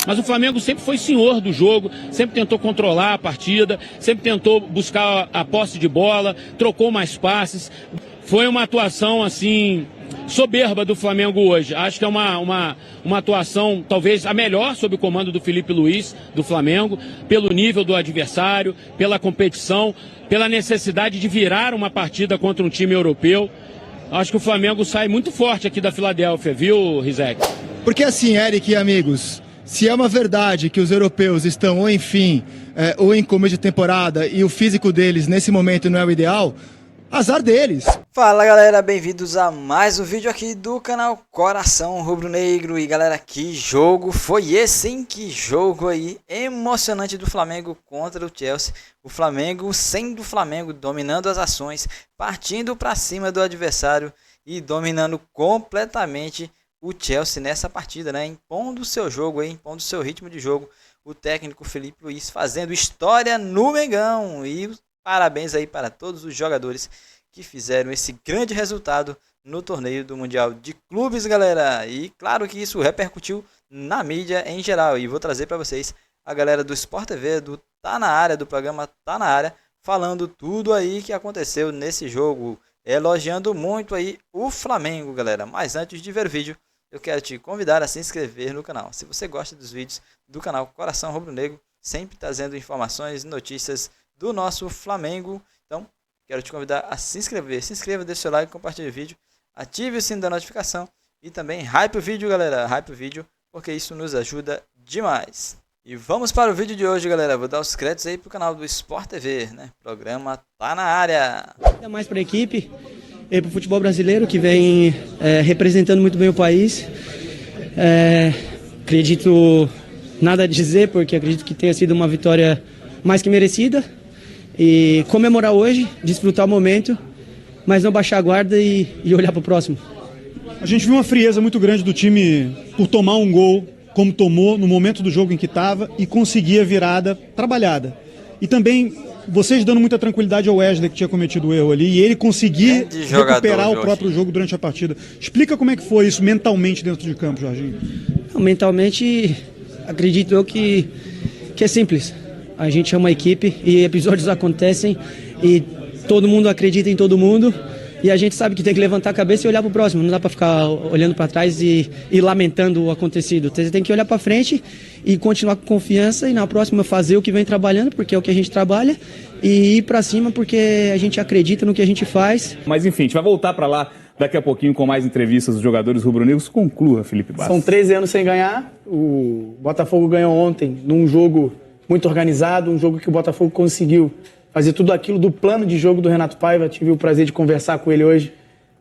Mas o Flamengo sempre foi senhor do jogo, sempre tentou controlar a partida, sempre tentou buscar a posse de bola, trocou mais passes. Foi uma atuação, assim, soberba do Flamengo hoje. Acho que é uma atuação, talvez, a melhor sob o comando do Felipe Luiz, do Flamengo, pelo nível do adversário, pela competição, pela necessidade de virar uma partida contra um time europeu. Acho que o Flamengo sai muito forte aqui da Filadélfia, viu, Rizek? Porque assim, Eric e amigos, se é uma verdade que os europeus estão ou em fim, ou em começo de temporada, e o físico deles nesse momento não é o ideal, azar deles. Fala galera, bem-vindos a mais um vídeo aqui do canal Coração Rubro-Negro. E galera, que jogo foi esse, hein? Que jogo aí emocionante do Flamengo contra o Chelsea. O Flamengo sendo o Flamengo, dominando as ações, partindo para cima do adversário e dominando completamente o Chelsea nessa partida, né? Impondo o seu jogo aí, impondo o seu ritmo de jogo. O técnico Felipe Luiz fazendo história no Mengão. E parabéns aí para todos os jogadores que fizeram esse grande resultado no torneio do Mundial de Clubes, galera. E claro que isso repercutiu na mídia em geral. E vou trazer para vocês a galera do Sport TV, do Tá Na Área, do programa Tá Na Área, falando tudo aí que aconteceu nesse jogo, elogiando muito aí o Flamengo, galera. Mas antes de ver o vídeo, eu quero te convidar a se inscrever no canal. Se você gosta dos vídeos do canal Coração Rubro-Negro, sempre trazendo informações e notícias do nosso Flamengo, então quero te convidar a se inscrever. Se inscreva, deixe seu like, compartilhe o vídeo, ative o sino da notificação e também hype o vídeo, galera. Hype o vídeo, porque isso nos ajuda demais. E vamos para o vídeo de hoje, galera. Vou dar os créditos aí pro canal do Sport TV, né? Programa Tá Na Área. Ainda mais para a equipe e para o futebol brasileiro, que vem representando muito bem o país. Acredito nada a dizer, porque acredito que tenha sido uma vitória mais que merecida. E comemorar hoje, desfrutar o momento, mas não baixar a guarda e olhar para o próximo. A gente viu uma frieza muito grande do time por tomar um gol, como tomou no momento do jogo em que estava, e conseguir a virada trabalhada. E também vocês dando muita tranquilidade ao Wesley, que tinha cometido o erro ali, e ele conseguir recuperar o próprio jogo durante a partida. Explica como é que foi isso mentalmente dentro de campo, Jorginho. Mentalmente, acredito eu que é simples. A gente é uma equipe e episódios acontecem e todo mundo acredita em todo mundo e a gente sabe que tem que levantar a cabeça e olhar para o próximo. Não dá para ficar olhando para trás e lamentando o acontecido. Você tem que olhar para frente e continuar com confiança e na próxima fazer o que vem trabalhando, porque é o que a gente trabalha, e ir para cima porque a gente acredita no que a gente faz. Mas enfim, a gente vai voltar para lá daqui a pouquinho com mais entrevistas dos jogadores rubro-negros. Conclua, Felipe Bastos. São 13 anos sem ganhar. O Botafogo ganhou ontem num jogo muito organizado, um jogo que o Botafogo conseguiu fazer tudo aquilo do plano de jogo do Renato Paiva. Tive o prazer de conversar com ele hoje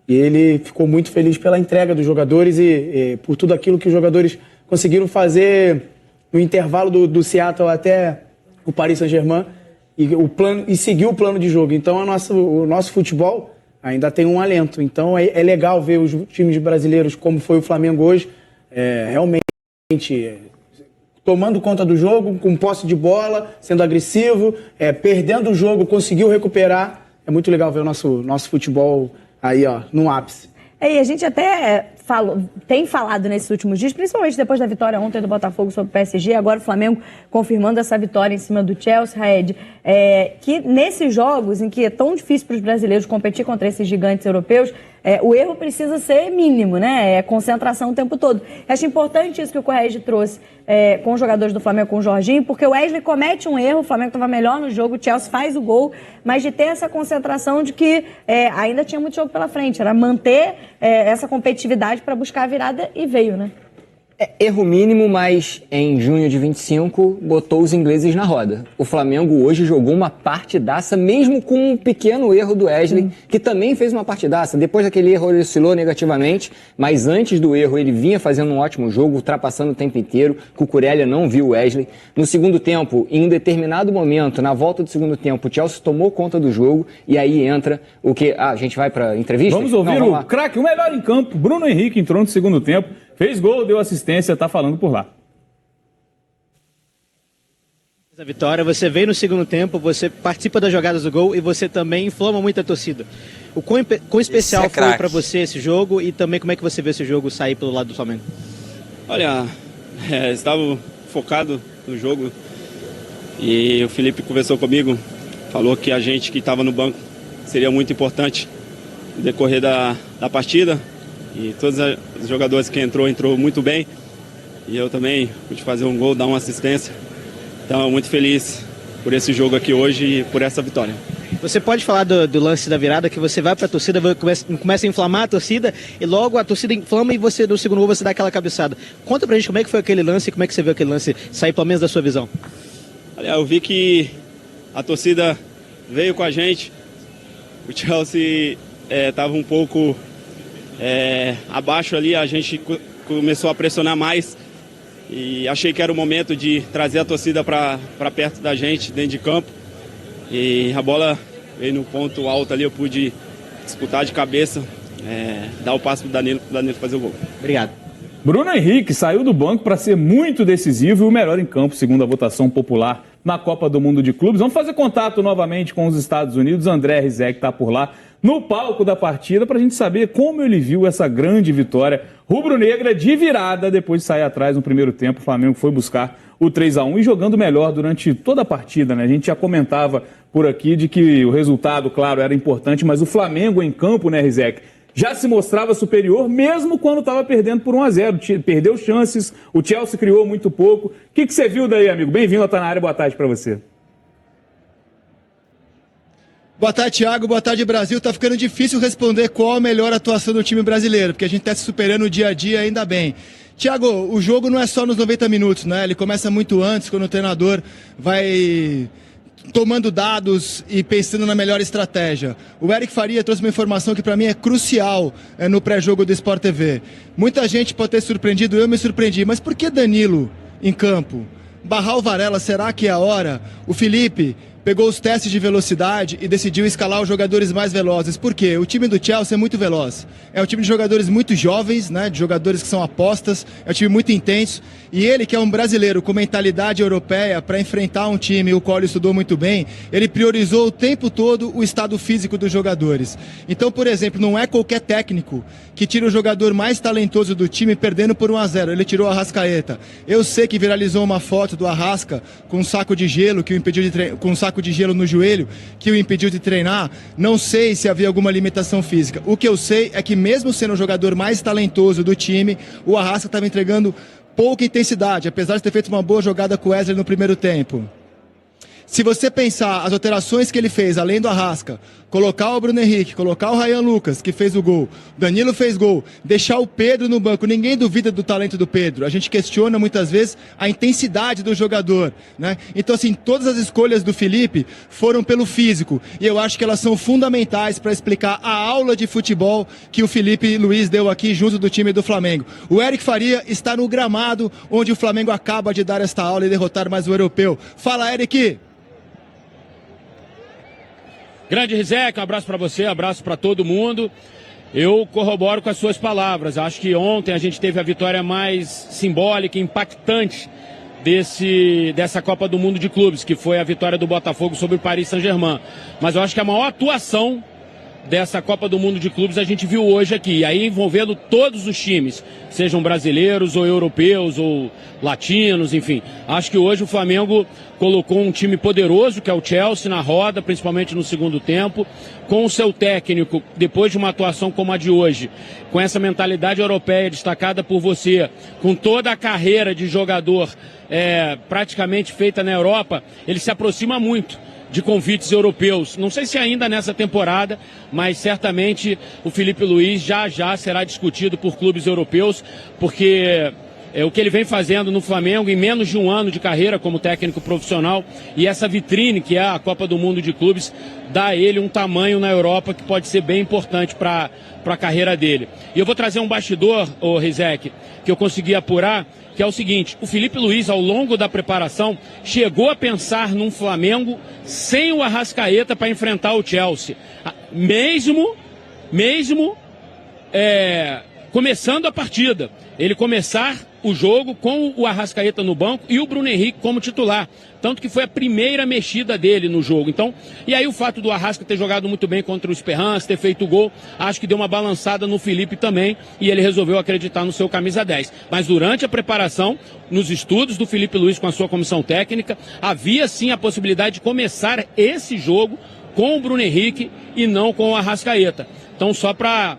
e ele ficou muito feliz pela entrega dos jogadores e por tudo aquilo que os jogadores conseguiram fazer no intervalo do Seattle até o Paris Saint-Germain e seguir o plano de jogo. Então o nosso futebol ainda tem um alento. Então é legal ver os times brasileiros, como foi o Flamengo hoje, realmente tomando conta do jogo, com posse de bola, sendo agressivo, perdendo o jogo, conseguiu recuperar. É muito legal ver o nosso futebol aí, ó, no ápice. E a gente até tem falado nesses últimos dias, principalmente depois da vitória ontem do Botafogo sobre o PSG, agora o Flamengo confirmando essa vitória em cima do Chelsea, Raed, que nesses jogos em que é tão difícil para os brasileiros competir contra esses gigantes europeus, o erro precisa ser mínimo, né? Concentração o tempo todo. Acho importante isso que o Correia trouxe com os jogadores do Flamengo, com o Jorginho, porque o Wesley comete um erro, o Flamengo estava melhor no jogo, o Chelsea faz o gol, mas de ter essa concentração de que ainda tinha muito jogo pela frente, era manter essa competitividade para buscar a virada e veio, né? Erro mínimo, mas em junho de 25 botou os ingleses na roda. O Flamengo hoje jogou uma partidaça, mesmo com um pequeno erro do Wesley, que também fez uma partidaça. Depois daquele erro ele oscilou negativamente, mas antes do erro ele vinha fazendo um ótimo jogo, ultrapassando o tempo inteiro. Cucurella não viu o Wesley. No segundo tempo, em um determinado momento, na volta do segundo tempo, o Chelsea tomou conta do jogo e aí entra o que... a gente vai para entrevista? Vamos ouvir o craque, o melhor em campo. Bruno Henrique entrou no segundo tempo. Fez gol, deu assistência, tá falando por lá. A vitória, você vem no segundo tempo, você participa das jogadas do gol e você também inflama muito a torcida. O quão especial foi para você esse jogo e também como é que você vê esse jogo sair pelo lado do Flamengo? Olha, estava focado no jogo. E o Felipe conversou comigo, falou que a gente que estava no banco seria muito importante no decorrer da partida. E todos os jogadores que entrou muito bem. E eu também pude fazer um gol, dar uma assistência. Então, muito feliz por esse jogo aqui hoje e por essa vitória. Você pode falar do lance da virada, que você vai para a torcida, começa a inflamar a torcida e logo a torcida inflama e você no segundo gol você dá aquela cabeçada. Conta pra gente como é que foi aquele lance e como é que você viu aquele lance sair pelo menos da sua visão. Eu vi que a torcida veio com a gente, o Chelsea estava um pouco abaixo ali, a gente começou a pressionar mais e achei que era o momento de trazer a torcida para perto da gente, dentro de campo. E a bola veio no ponto alto ali, eu pude disputar de cabeça, dar o passe pro Danilo fazer o gol. Obrigado. Bruno Henrique saiu do banco para ser muito decisivo e o melhor em campo, segundo a votação popular na Copa do Mundo de Clubes. Vamos fazer contato novamente com os Estados Unidos. André Rizek está por lá no palco da partida para a gente saber como ele viu essa grande vitória rubro-negra de virada depois de sair atrás no primeiro tempo. O Flamengo foi buscar o 3-1 e jogando melhor durante toda a partida, né? A gente já comentava por aqui de que o resultado, claro, era importante, mas o Flamengo em campo, né, Rizek, já se mostrava superior mesmo quando estava perdendo por 1-0. Perdeu chances, o Chelsea criou muito pouco. O que você viu daí, amigo? Bem-vindo ao Tá Na Área, boa tarde para você. Boa tarde, Thiago. Boa tarde, Brasil. Tá ficando difícil responder qual a melhor atuação do time brasileiro, porque a gente tá se superando dia a dia, ainda bem. Thiago, o jogo não é só nos 90 minutos, né? Ele começa muito antes, quando o treinador vai tomando dados e pensando na melhor estratégia. O Eric Faria trouxe uma informação que para mim é crucial no pré-jogo do Sport TV. Muita gente pode ter surpreendido, eu me surpreendi, mas por que Danilo em campo? Barrar o Varela, será que é a hora? O Felipe pegou os testes de velocidade e decidiu escalar os jogadores mais velozes. Por quê? O time do Chelsea é muito veloz. É um time de jogadores muito jovens, né? De jogadores que são apostas. É um time muito intenso. E ele, que é um brasileiro com mentalidade europeia, para enfrentar um time o qual ele estudou muito bem, ele priorizou o tempo todo o estado físico dos jogadores. Então, por exemplo, não é qualquer técnico que tira o jogador mais talentoso do time perdendo por 1-0. Ele tirou o Arrascaeta. Eu sei que viralizou uma foto do Arrasca com um saco de gelo que o impediu de treinar, com um saco de gelo no joelho que o impediu de treinar. Não sei se havia alguma limitação física. O que eu sei é que mesmo sendo o jogador mais talentoso do time, o Arrasca estava entregando pouca intensidade, apesar de ter feito uma boa jogada com o Wesley no primeiro tempo. Se você pensar as alterações que ele fez, além do Arrasca, colocar o Bruno Henrique, colocar o Ryan Lucas, que fez o gol, Danilo fez gol, deixar o Pedro no banco, ninguém duvida do talento do Pedro. A gente questiona muitas vezes a intensidade do jogador, né? Então, assim, todas as escolhas do Felipe foram pelo físico. E eu acho que elas são fundamentais para explicar a aula de futebol que o Felipe Luiz deu aqui junto do time do Flamengo. O Eric Faria está no gramado onde o Flamengo acaba de dar esta aula e derrotar mais o europeu. Fala, Eric! Grande Rizek, um abraço para você, um abraço para todo mundo. Eu corroboro com as suas palavras. Acho que ontem a gente teve a vitória mais simbólica, impactante dessa Copa do Mundo de Clubes, que foi a vitória do Botafogo sobre o Paris Saint-Germain. Mas eu acho que a maior atuação dessa Copa do Mundo de Clubes a gente viu hoje aqui, e aí envolvendo todos os times, sejam brasileiros ou europeus ou latinos, enfim. Acho que hoje o Flamengo colocou um time poderoso, que é o Chelsea, na roda, principalmente no segundo tempo, com o seu técnico, depois de uma atuação como a de hoje, com essa mentalidade europeia destacada por você, com toda a carreira de jogador praticamente feita na Europa, ele se aproxima muito de convites europeus. Não sei se ainda nessa temporada, mas certamente o Felipe Luiz já será discutido por clubes europeus, porque o que ele vem fazendo no Flamengo em menos de um ano de carreira como técnico profissional, e essa vitrine que é a Copa do Mundo de Clubes dá a ele um tamanho na Europa que pode ser bem importante para a carreira dele. E eu vou trazer um bastidor, Rizek, que eu consegui apurar, que é o seguinte: o Felipe Luiz, ao longo da preparação, chegou a pensar num Flamengo sem o Arrascaeta para enfrentar o Chelsea. Mesmo começando a partida, ele começar o jogo com o Arrascaeta no banco e o Bruno Henrique como titular. Tanto que foi a primeira mexida dele no jogo. Então, e aí o fato do Arrasca ter jogado muito bem contra o Esperance, ter feito o gol, acho que deu uma balançada no Felipe também, e ele resolveu acreditar no seu camisa 10. Mas durante a preparação, nos estudos do Felipe Luiz com a sua comissão técnica, havia sim a possibilidade de começar esse jogo com o Bruno Henrique e não com o Arrascaeta. Então, só para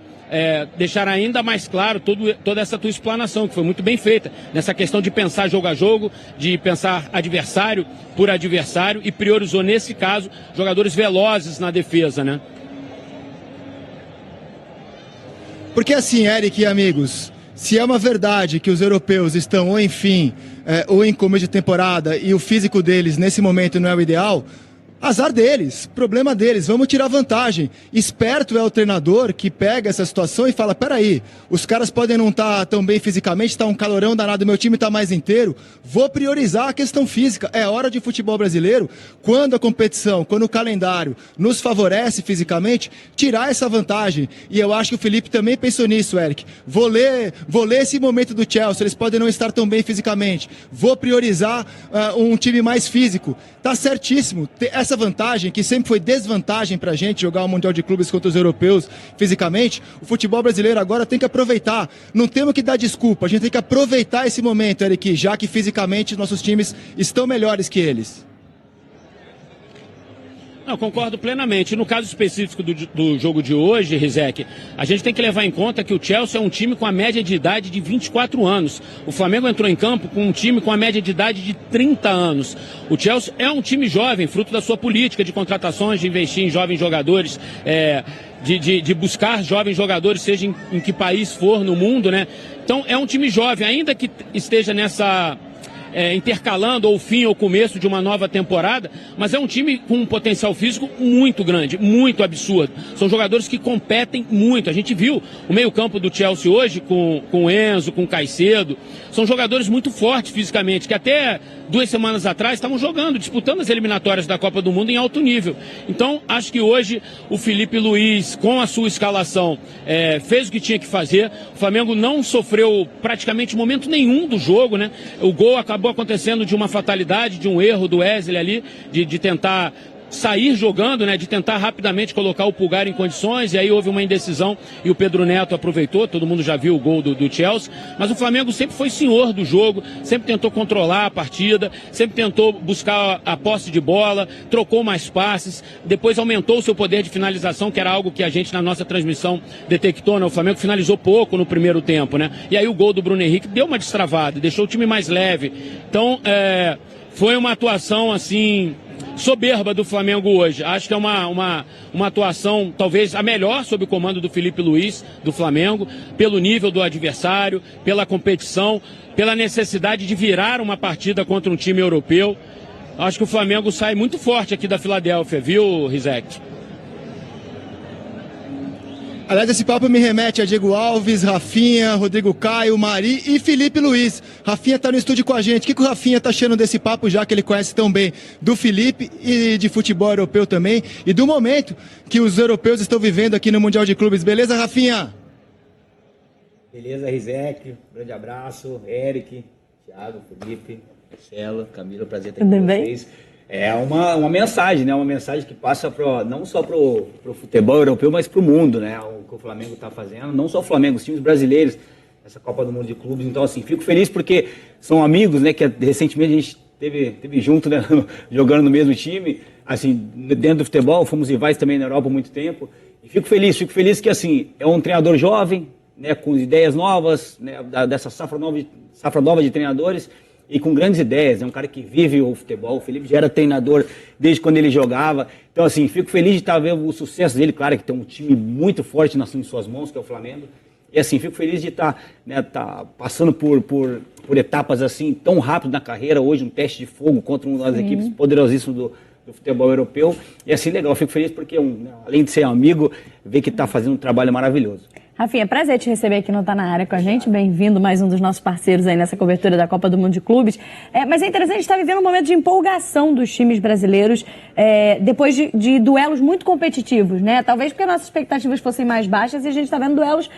deixar ainda mais claro toda essa tua explanação, que foi muito bem feita, nessa questão de pensar jogo a jogo, de pensar adversário por adversário, e priorizou, nesse caso, jogadores velozes na defesa, né? Porque assim, Eric e amigos, se é uma verdade que os europeus estão ou em fim, ou em começo de temporada, e o físico deles nesse momento não é o ideal, azar deles, problema deles, vamos tirar vantagem. Esperto é o treinador que pega essa situação e fala, peraí, os caras podem não estar tão bem fisicamente, está um calorão danado, meu time está mais inteiro, vou priorizar a questão física. É hora de futebol brasileiro, quando a competição, quando o calendário nos favorece fisicamente, tirar essa vantagem. E eu acho que o Felipe também pensou nisso, Eric. Vou ler esse momento do Chelsea, eles podem não estar tão bem fisicamente, vou priorizar um time mais físico. Tá certíssimo, essa vantagem, que sempre foi desvantagem pra gente jogar o Mundial de Clubes contra os europeus fisicamente, o futebol brasileiro agora tem que aproveitar. Não temos que dar desculpa, a gente tem que aproveitar esse momento, Eric, já que fisicamente nossos times estão melhores que eles. Não, concordo plenamente. No caso específico do jogo de hoje, Rizek, a gente tem que levar em conta que o Chelsea é um time com a média de idade de 24 anos. O Flamengo entrou em campo com um time com a média de idade de 30 anos. O Chelsea é um time jovem, fruto da sua política de contratações, de investir em jovens jogadores, de buscar jovens jogadores, seja em que país for no mundo, né? Então é um time jovem, ainda que esteja nessa... intercalando ou fim ou começo de uma nova temporada, mas é um time com um potencial físico muito grande, muito absurdo. São jogadores que competem muito. A gente viu o meio-campo do Chelsea hoje com o Enzo, com o Caicedo. São jogadores muito fortes fisicamente, que até 2 semanas atrás estavam jogando, disputando as eliminatórias da Copa do Mundo em alto nível. Então, acho que hoje o Felipe Luiz, com a sua escalação, fez o que tinha que fazer. O Flamengo não sofreu praticamente momento nenhum do jogo, né? O gol acabou acontecendo de uma fatalidade, de um erro do Wesley ali, de tentar sair jogando, né, de tentar rapidamente colocar o Pulgar em condições, e aí houve uma indecisão e o Pedro Neto aproveitou. Todo mundo já viu o gol do Chelsea, mas o Flamengo sempre foi senhor do jogo, sempre tentou controlar a partida, sempre tentou buscar a posse de bola, trocou mais passes, depois aumentou o seu poder de finalização, que era algo que a gente na nossa transmissão detectou, né? O Flamengo finalizou pouco no primeiro tempo, né? E aí o gol do Bruno Henrique deu uma destravada, deixou o time mais leve. Então, foi uma atuação assim soberba do Flamengo hoje. Acho que é uma atuação talvez a melhor sob o comando do Felipe Luiz, do Flamengo, pelo nível do adversário, pela competição, pela necessidade de virar uma partida contra um time europeu. Acho que o Flamengo sai muito forte aqui da Filadélfia, viu, Rizek? Aliás, esse papo me remete a Diego Alves, Rafinha, Rodrigo Caio, Mari e Felipe Luiz. Rafinha tá no estúdio com a gente. O que o Rafinha tá achando desse papo, já que ele conhece tão bem do Felipe e de futebol europeu também, e do momento que os europeus estão vivendo aqui no Mundial de Clubes? Beleza, Rafinha? Beleza, Rizek. Grande abraço. Eric, Thiago, Felipe, Marcelo, Camila, prazer estar aqui com vocês. É uma mensagem, né? Uma mensagem que passa não só pro futebol europeu, mas pro mundo, né? O que o Flamengo está fazendo, não só o Flamengo, os times brasileiros, essa Copa do Mundo de Clubes. Então, assim, fico feliz porque são amigos, né? Que recentemente a gente teve junto, né? Jogando no mesmo time, assim, dentro do futebol, fomos rivais também na Europa há muito tempo. E fico feliz que, assim, é um treinador jovem, né? Com ideias novas, né? Dessa safra nova de treinadores. E com grandes ideias, é um cara que vive o futebol. O Felipe já era treinador desde quando ele jogava. Então, assim, fico feliz de estar vendo o sucesso dele. Claro que tem um time muito forte em suas mãos, que é o Flamengo. E, assim, fico feliz de estar passando por etapas, assim, tão rápido na carreira. Hoje, um teste de fogo contra uma das equipes poderosíssimas do futebol europeu. E, assim, legal. Fico feliz porque, além de ser amigo, ver que está fazendo um trabalho maravilhoso. Rafinha, prazer te receber aqui no Tá Na Área com a gente. Bem-vindo, mais um dos nossos parceiros aí nessa cobertura da Copa do Mundo de Clubes. Mas é interessante, a gente está vivendo um momento de empolgação dos times brasileiros depois de duelos muito competitivos, né? Talvez porque nossas expectativas fossem mais baixas e a gente está vendo duelos,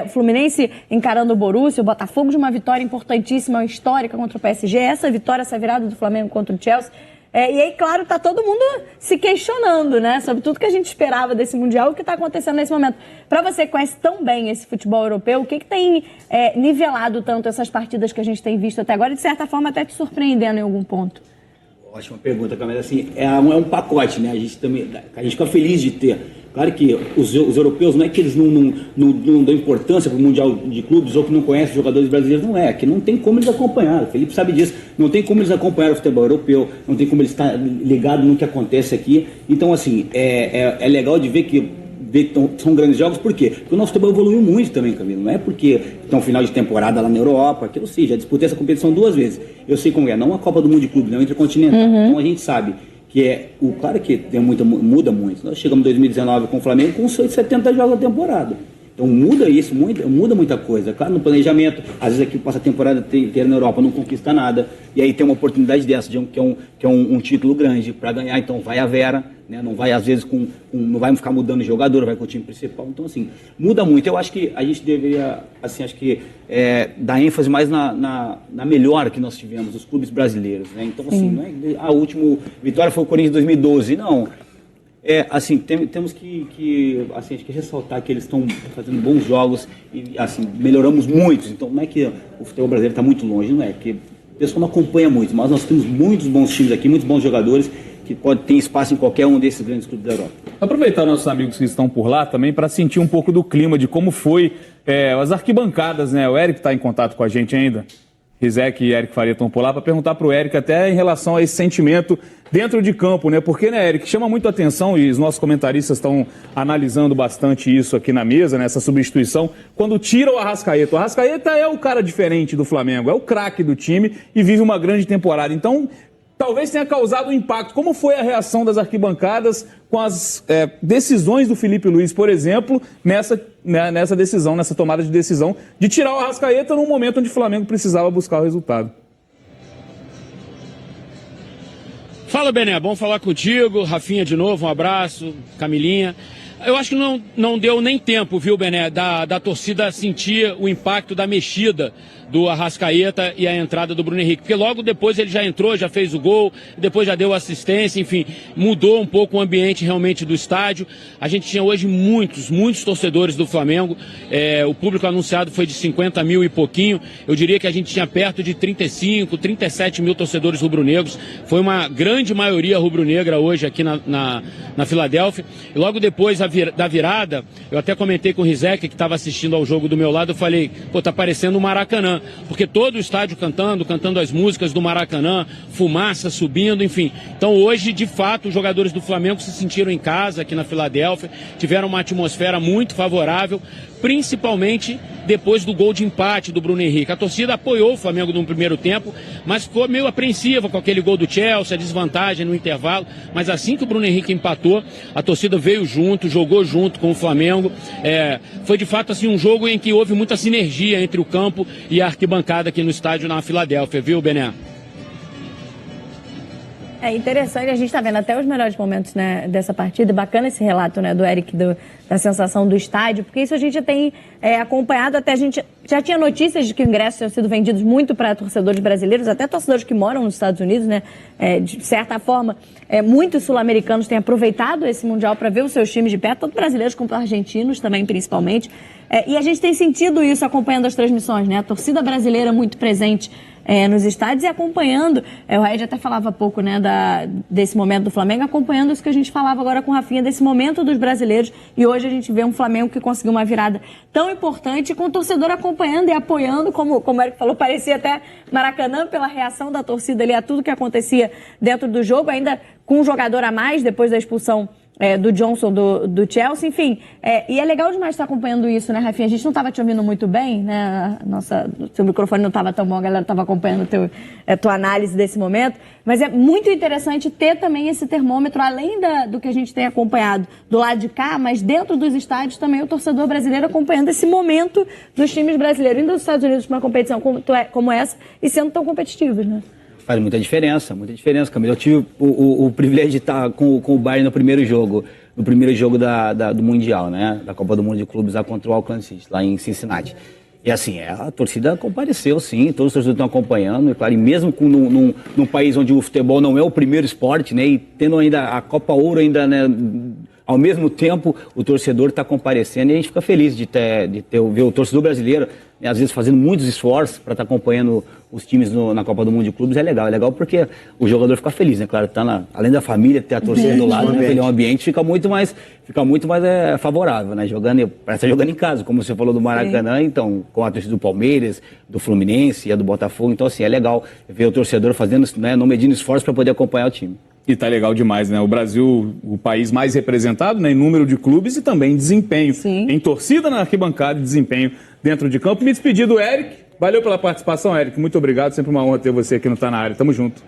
o Fluminense encarando o Borussia, o Botafogo de uma vitória importantíssima, histórica contra o PSG, essa virada do Flamengo contra o Chelsea. E aí, claro, tá todo mundo se questionando, né? Sobre tudo que a gente esperava desse Mundial e o que está acontecendo nesse momento. Para você que conhece tão bem esse futebol europeu, o que tem nivelado tanto essas partidas que a gente tem visto até agora e, de certa forma, até te surpreendendo em algum ponto? Ótima pergunta, Camila. Assim, é um pacote, né? A gente fica feliz de ter. Claro que os europeus não é que eles não dão importância para o Mundial de Clubes ou que não conhecem os jogadores brasileiros, não é. Que não tem como eles acompanhar. O Felipe sabe disso. Não tem como eles acompanhar o futebol europeu, não tem como eles estar ligados no que acontece aqui. Então, assim, é legal de ver que são grandes jogos, por quê? Porque o nosso futebol evoluiu muito também, Camilo. Não é porque estão final de temporada lá na Europa, que eu sei, já disputei essa competição 2 vezes. Eu sei como é, não a Copa do Mundo de Clube, não a Intercontinental. Então a gente sabe que claro que muda muito. Nós chegamos em 2019 com o Flamengo com 70 jogos na temporada. Então muda isso, muda muita coisa. Claro, no planejamento, às vezes aqui passa a temporada inteira na Europa, não conquista nada, e aí tem uma oportunidade dessa, que é um título grande para ganhar, então vai a Vera, né? Não vai às vezes não vai ficar mudando de jogador, vai com o time principal. Então assim, muda muito. Eu acho que a gente deveria, assim, dar ênfase mais na melhora que nós tivemos, os clubes brasileiros, né? Então assim, não é a última vitória foi o Corinthians em 2012, não. Assim, temos que acho que ressaltar que eles estão fazendo bons jogos e, assim, melhoramos muito. Então, não é que o futebol brasileiro está muito longe, não é, que o pessoal não acompanha muito, mas nós temos muitos bons times aqui, muitos bons jogadores que ter espaço em qualquer um desses grandes clubes da Europa. Aproveitar nossos amigos que estão por lá também para sentir um pouco do clima, de como foi as arquibancadas, né? O Eric está em contato com a gente ainda. Rizek e Eric Faria estão por lá para perguntar para o Eric até em relação a esse sentimento dentro de campo, né? Porque, né, Eric, chama muito atenção e os nossos comentaristas estão analisando bastante isso aqui na mesa, né, essa substituição, quando tira o Arrascaeta. O Arrascaeta é o cara diferente do Flamengo, é o craque do time e vive uma grande temporada. Então, talvez tenha causado um impacto. Como foi a reação das arquibancadas com as decisões do Felipe Luiz, por exemplo, nessa decisão, nessa tomada de decisão de tirar o Arrascaeta num momento onde o Flamengo precisava buscar o resultado? Fala, Bené, bom falar contigo. Rafinha de novo, um abraço. Camilinha. Eu acho que não deu nem tempo, viu, Bené, da torcida sentir o impacto da mexida do Arrascaeta e a entrada do Bruno Henrique, porque logo depois ele já entrou, já fez o gol, depois já deu assistência, enfim, mudou um pouco o ambiente realmente do estádio. A gente tinha hoje muitos torcedores do Flamengo, o público anunciado foi de 50 mil e pouquinho, eu diria que a gente tinha perto de 35, 37 mil torcedores rubro-negros, foi uma grande maioria rubro-negra hoje aqui na Filadélfia, e logo depois da virada, eu até comentei com o Rizek, que estava assistindo ao jogo do meu lado, eu falei, pô, tá parecendo um Maracanã, porque todo o estádio cantando as músicas do Maracanã, fumaça subindo, enfim. Então hoje, de fato, os jogadores do Flamengo se sentiram em casa aqui na Filadélfia, tiveram uma atmosfera muito favorável, principalmente depois do gol de empate do Bruno Henrique. A torcida apoiou o Flamengo no primeiro tempo, mas ficou meio apreensiva com aquele gol do Chelsea, a desvantagem no intervalo, mas assim que o Bruno Henrique empatou, a torcida veio junto, jogou junto com o Flamengo. Foi de fato assim um jogo em que houve muita sinergia entre o campo e a arquibancada aqui no estádio na Filadélfia, viu, Bené? É interessante, a gente está vendo até os melhores momentos, né, dessa partida. Bacana esse relato, né, do Eric, da sensação do estádio, porque isso a gente já tem acompanhado, até a gente já tinha notícias de que ingressos tinham sido vendidos muito para torcedores brasileiros, até torcedores que moram nos Estados Unidos, né, de certa forma, muitos sul-americanos têm aproveitado esse Mundial para ver os seus times de perto, tanto brasileiros quanto argentinos também, principalmente, e a gente tem sentido isso acompanhando as transmissões, né, a torcida brasileira muito presente nos estádios e acompanhando, o Raed até falava há pouco, né, desse momento do Flamengo, acompanhando isso que a gente falava agora com o Rafinha, desse momento dos brasileiros, e hoje a gente vê um Flamengo que conseguiu uma virada tão importante, com o torcedor acompanhando e apoiando, como o Eric falou, parecia até Maracanã, pela reação da torcida ali a tudo que acontecia dentro do jogo, ainda com um jogador a mais, depois da expulsão do Johnson, do Chelsea, enfim. E é legal demais estar acompanhando isso, né, Rafinha? A gente não estava te ouvindo muito bem, né? Seu microfone não estava tão bom, a galera estava acompanhando tua análise desse momento. Mas é muito interessante ter também esse termômetro, além do que a gente tem acompanhado do lado de cá, mas dentro dos estádios também o torcedor brasileiro acompanhando esse momento dos times brasileiros, indo dos Estados Unidos para uma competição como essa e sendo tão competitivos, né? Faz muita diferença, Camila. Eu tive o privilégio de estar com o Bayern no primeiro jogo do Mundial, né? Da Copa do Mundo de Clubes lá contra o Auckland City, lá em Cincinnati. E assim, a torcida compareceu, sim, todos os torcedores estão acompanhando, é claro, e mesmo num país onde o futebol não é o primeiro esporte, né? E tendo ainda a Copa Ouro ainda, né? Ao mesmo tempo, o torcedor está comparecendo e a gente fica feliz de ver o torcedor brasileiro, né, às vezes fazendo muitos esforços para estar acompanhando os times na Copa do Mundo de Clubes. É legal porque o jogador fica feliz, né? Claro, além da família, ter a torcida do lado, né, o ambiente fica muito mais favorável, né? Parece estar jogando em casa, como você falou do Maracanã, então, com a torcida do Palmeiras, do Fluminense e a do Botafogo. Então, assim, é legal ver o torcedor fazendo, né, não medindo esforço para poder acompanhar o time. E tá legal demais, né? O Brasil, o país mais representado, né, em número de clubes e também em desempenho. Sim. Em torcida na arquibancada e desempenho dentro de campo. Me despedir do Eric. Valeu pela participação, Eric. Muito obrigado. Sempre uma honra ter você aqui no Tá Na Área. Tamo junto.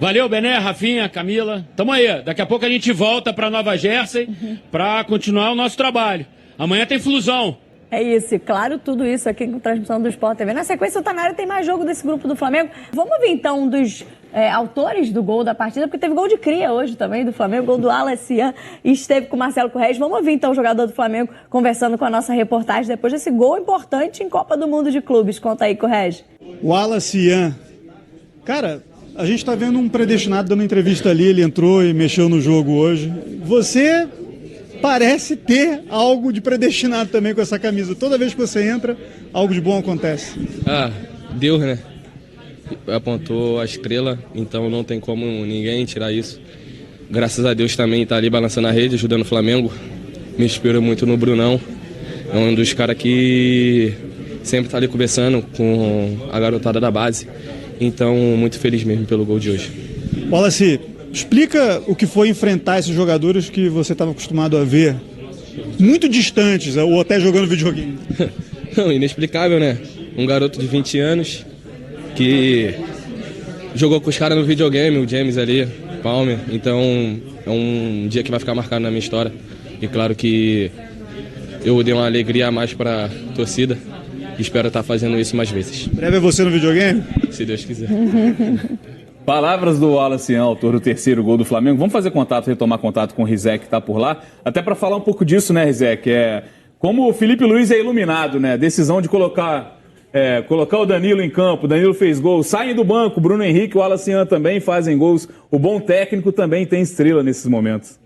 Valeu, Bené, Rafinha, Camila. Tamo aí. Daqui a pouco a gente volta para Nova Jersey para continuar o nosso trabalho. Amanhã tem Flusão. É isso, e claro, tudo isso aqui com transmissão do Sport TV. Na sequência, o Tá Na Área tem mais jogo desse grupo do Flamengo. Vamos ouvir então um dos autores do gol da partida, porque teve gol de cria hoje também do Flamengo, gol do Wallace Ian, e esteve com o Marcelo Corrêa. Vamos ouvir então o jogador do Flamengo conversando com a nossa reportagem depois desse gol importante em Copa do Mundo de Clubes. Conta aí, Corrêa. Wallace Ian. Cara, a gente tá vendo um predestinado dando entrevista ali, ele entrou e mexeu no jogo hoje. Você parece ter algo de predestinado também com essa camisa. Toda vez que você entra, algo de bom acontece. Deus, né? Apontou a estrela, então não tem como ninguém tirar isso. Graças a Deus também tá ali balançando a rede, ajudando o Flamengo. Me inspira muito no Brunão. É um dos caras que sempre tá ali conversando com a garotada da base. Então, muito feliz mesmo pelo gol de hoje. Wallace, explica o que foi enfrentar esses jogadores que você estava acostumado a ver, muito distantes, ou até jogando videogame. Não, inexplicável, né? Um garoto de 20 anos que jogou com os caras no videogame, o James ali, Palmer. Então, é um dia que vai ficar marcado na minha história. E claro que eu dei uma alegria a mais para a torcida. Espero estar fazendo isso mais vezes. Breve é você no videogame? Se Deus quiser. Palavras do Wallace Ian, autor do terceiro gol do Flamengo. Vamos fazer contato, retomar contato com o Rizek, que está por lá. Até para falar um pouco disso, né, Rizek? Como o Felipe Luiz é iluminado, né? Decisão de colocar o Danilo em campo. O Danilo fez gol. Saem do banco. Bruno Henrique e o Wallace Ian também fazem gols. O bom técnico também tem estrela nesses momentos.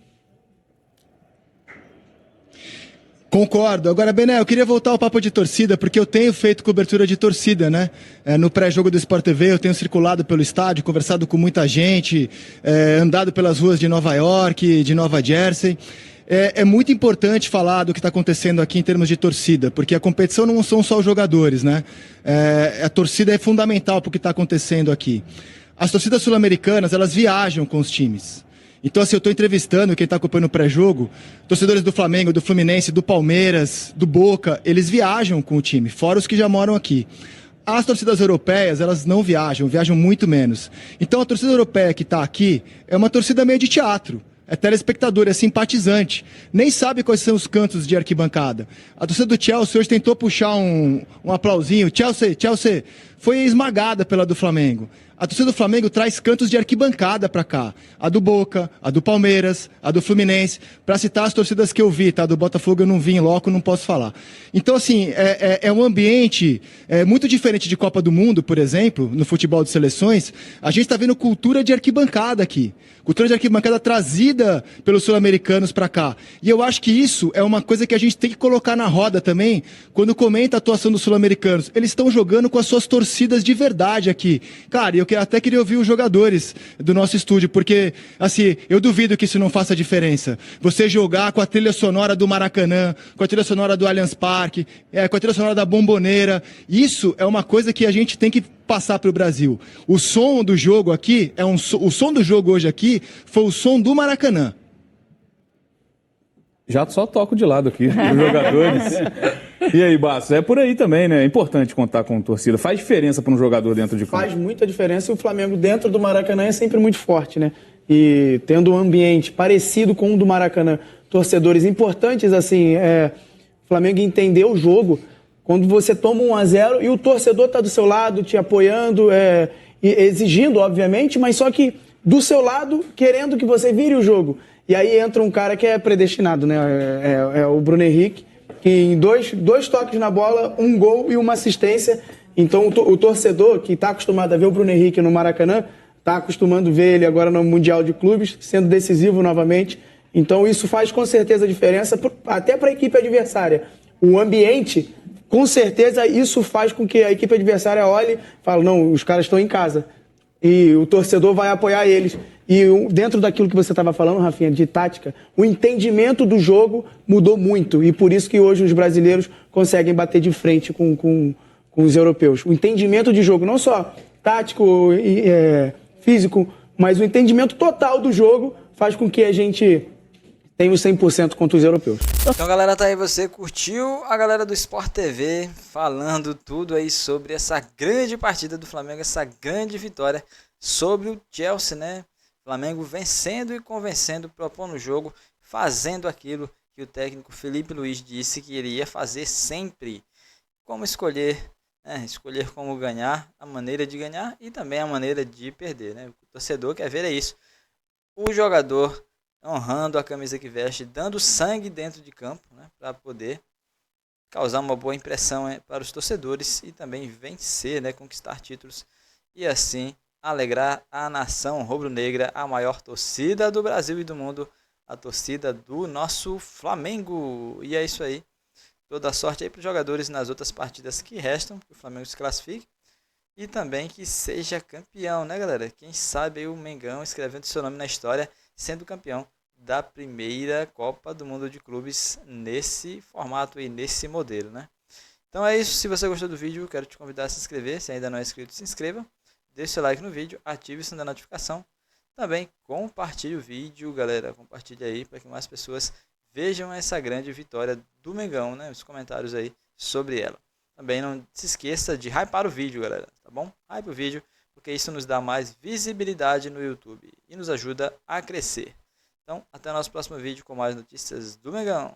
Concordo. Agora, Bené, eu queria voltar ao papo de torcida, porque eu tenho feito cobertura de torcida, né? No pré-jogo do Sport TV, eu tenho circulado pelo estádio, conversado com muita gente, andado pelas ruas de Nova York, de Nova Jersey. É muito importante falar do que está acontecendo aqui em termos de torcida, porque a competição não são só os jogadores, né? A torcida é fundamental para o que está acontecendo aqui. As torcidas sul-americanas, elas viajam com os times. Então, assim, eu estou entrevistando quem está acompanhando o pré-jogo, torcedores do Flamengo, do Fluminense, do Palmeiras, do Boca, eles viajam com o time, fora os que já moram aqui. As torcidas europeias, elas não viajam muito menos. Então, a torcida europeia que está aqui é uma torcida meio de teatro. É telespectador, é simpatizante. Nem sabe quais são os cantos de arquibancada. A torcida do Chelsea hoje tentou puxar um aplausinho. Chelsea foi esmagada pela do Flamengo. A torcida do Flamengo traz cantos de arquibancada para cá. A do Boca, a do Palmeiras, a do Fluminense. Para citar as torcidas que eu vi, tá? Do Botafogo eu não vi em loco, não posso falar. Então, assim, é um ambiente muito diferente de Copa do Mundo, por exemplo, no futebol de seleções. A gente está vendo cultura de arquibancada aqui. Cultura de arquibancada trazida pelos sul-americanos para cá. E eu acho que isso é uma coisa que a gente tem que colocar na roda também, quando comenta a atuação dos sul-americanos. Eles estão jogando com as suas torcidas. torcidas de verdade aqui. Cara, eu até queria ouvir os jogadores do nosso estúdio, porque, assim, eu duvido que isso não faça diferença. Você jogar com a trilha sonora do Maracanã, com a trilha sonora do Allianz Parque, com a trilha sonora da Bomboneira, isso é uma coisa que a gente tem que passar para o Brasil. O som do jogo aqui, o som do jogo hoje aqui foi o som do Maracanã. Já só toco de lado aqui, os jogadores. E aí, Basso, é por aí também, né? É importante contar com torcida. Faz diferença para um jogador dentro de campo. Faz muita diferença e o Flamengo dentro do Maracanã é sempre muito forte, né? E tendo um ambiente parecido com o do Maracanã, torcedores importantes, assim, o Flamengo entendeu o jogo quando você toma 1-0 e o torcedor está do seu lado, te apoiando, exigindo, obviamente, mas só que do seu lado, querendo que você vire o jogo. E aí entra um cara que é predestinado, né? É o Bruno Henrique, que em dois toques na bola, um gol e uma assistência. Então o torcedor que está acostumado a ver o Bruno Henrique no Maracanã, está acostumando a ver ele agora no Mundial de Clubes, sendo decisivo novamente. Então isso faz com certeza diferença, até para a equipe adversária. O ambiente, com certeza, isso faz com que a equipe adversária olhe e fale, não, os caras estão em casa. E o torcedor vai apoiar eles. E dentro daquilo que você estava falando, Rafinha, de tática, o entendimento do jogo mudou muito. E por isso que hoje os brasileiros conseguem bater de frente com os europeus. O entendimento de jogo, não só tático e físico, mas o entendimento total do jogo faz com que a gente tenha o 100% contra os europeus. Então, galera, tá aí, você curtiu a galera do Sport TV falando tudo aí sobre essa grande partida do Flamengo, essa grande vitória sobre o Chelsea, né? Flamengo vencendo e convencendo, propondo o jogo, fazendo aquilo que o técnico Felipe Luiz disse que iria fazer sempre. Como escolher, né? Escolher como ganhar, a maneira de ganhar e também a maneira de perder, né? O torcedor quer ver é isso. O jogador honrando a camisa que veste, dando sangue dentro de campo, né? Para poder causar uma boa impressão para os torcedores e também vencer, né? Conquistar títulos e assim alegrar a nação rubro-negra, a maior torcida do Brasil e do mundo, a torcida do nosso Flamengo. E é isso aí. Toda sorte aí para os jogadores nas outras partidas que restam, que o Flamengo se classifique e também que seja campeão, né, galera? Quem sabe aí o Mengão escrevendo seu nome na história, sendo campeão da primeira Copa do Mundo de Clubes nesse formato e nesse modelo, né? Então é isso. Se você gostou do vídeo, quero te convidar a se inscrever. Se ainda não é inscrito, se inscreva. Deixe seu like no vídeo, ative o sininho da notificação. Também compartilhe o vídeo, galera. Compartilhe aí para que mais pessoas vejam essa grande vitória do Mengão, né? Os comentários aí sobre ela. Também não se esqueça de hypar o vídeo, galera. Tá bom? Hype o vídeo, porque isso nos dá mais visibilidade no YouTube e nos ajuda a crescer. Então, até o nosso próximo vídeo com mais notícias do Mengão.